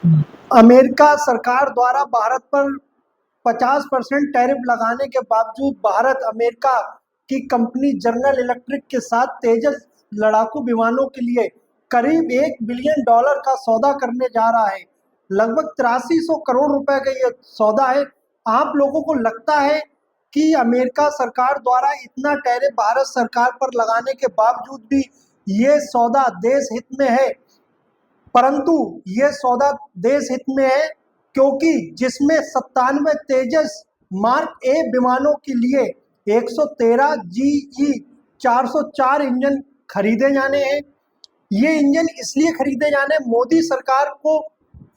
America सरकार द्वारा भारत पर 50% टैरिफ लगाने के बावजूद भारत अमेरिका की कंपनी जनरल इलेक्ट्रिक के साथ तेजस लड़ाकू विमानों के लिए करीब $1 बिलियन का सौदा करने जा रहा है। लगभग 8300 करोड़ रुपए का ये सौदा है। आप लोगों को लगता है कि अमेरिका सरकार द्वारा इतना टैरिफ भारत सरकार पर लगाने के बावजूद भी ये सौदा देश हित में है? परंतु ये सौदा देश हित में है क्योंकि जिसमें 97 तेजस मार्क ए विमानों के लिए 113 जीई 404 इंजन खरीदे जाने हैं। ये इंजन इसलिए खरीदे जाने, मोदी सरकार को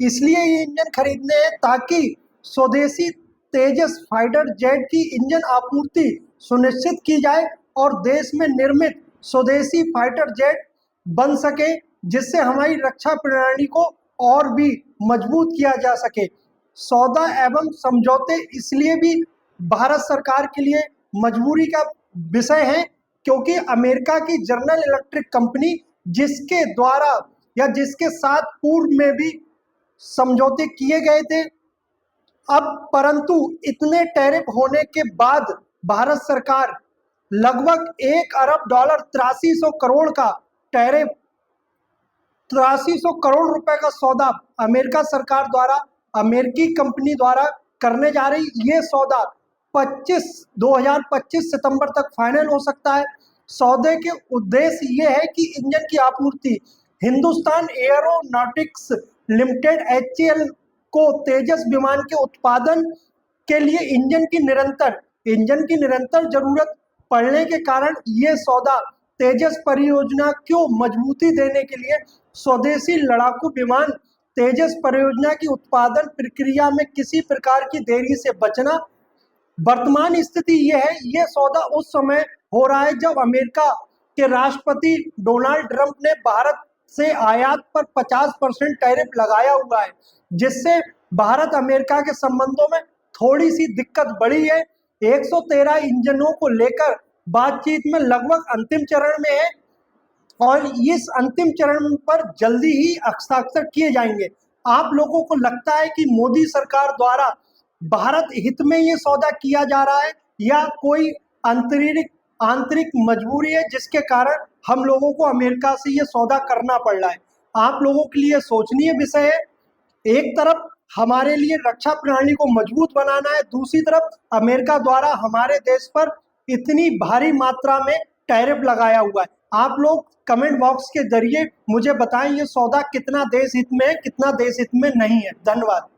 इसलिए ये इंजन खरीदने हैं ताकि स्वदेशी तेजस फाइटर जेट की इंजन आपूर्ति सुनिश्चित की जाए और देश में निर्मित स्वदेशी फाइटर जेट बन सके, जिससे हमारी रक्षा प्रणाली को और भी मजबूत किया जा सके। सौदा एवं समझौते इसलिए भी भारत सरकार के लिए मजबूरी का विषय है क्योंकि अमेरिका की जनरल इलेक्ट्रिक कंपनी, जिसके द्वारा या जिसके साथ पूर्व में भी समझौते किए गए थे, अब परंतु इतने टैरिफ होने के बाद भारत सरकार लगभग $1 अरब 8300 करोड़ का टैरिफ 8300 करोड़ रुपए का सौदा अमेरिका सरकार द्वारा अमेरिकी कंपनी द्वारा करने जा रही। ये सौदा 2025 सितंबर तक फाइनल हो सकता है। सौदे के उद्देश्य ये है कि इंजन की आपूर्ति हिंदुस्तान एरोनॉटिक्स लिमिटेड HAL को तेजस विमान के उत्पादन के लिए इंजन की निरंतर जरूरत पड़ने के कारण ये सौदा तेजस परियोजना को मजबूती देने के लिए स्वदेशी लड़ाकू विमान तेजस परियोजना की उत्पादन प्रक्रिया में किसी प्रकार की देरी से बचना। वर्तमान स्थिति यह है, यह सौदा उस समय हो रहा है जब अमेरिका के राष्ट्रपति डोनाल्ड ट्रंप ने भारत से आयात पर 50% टैरिफ लगाया हुआ है, जिससे भारत अमेरिका के संबंधों में थोड़ी सी दिक्कत बढ़ी है। 113 इंजनों को लेकर बातचीत में लगभग अंतिम चरण में है और इस अंतिम चरण पर जल्दी ही हस्ताक्षर किए जाएंगे। आप लोगों को लगता है कि मोदी सरकार द्वारा भारत हित में ये सौदा किया जा रहा है या कोई आंतरिक मजबूरी है जिसके कारण हम लोगों को अमेरिका से ये सौदा करना पड़ रहा है? आप लोगों के लिए सोचनीय विषय है। एक तरफ हमारे लिए रक्षा प्रणाली को मजबूत बनाना है, दूसरी तरफ अमेरिका द्वारा हमारे देश पर इतनी भारी मात्रा में टैरिफ लगाया हुआ है। आप लोग कमेंट बॉक्स के जरिए मुझे बताएं ये सौदा कितना देश हित में है, कितना देश हित में नहीं है। धन्यवाद।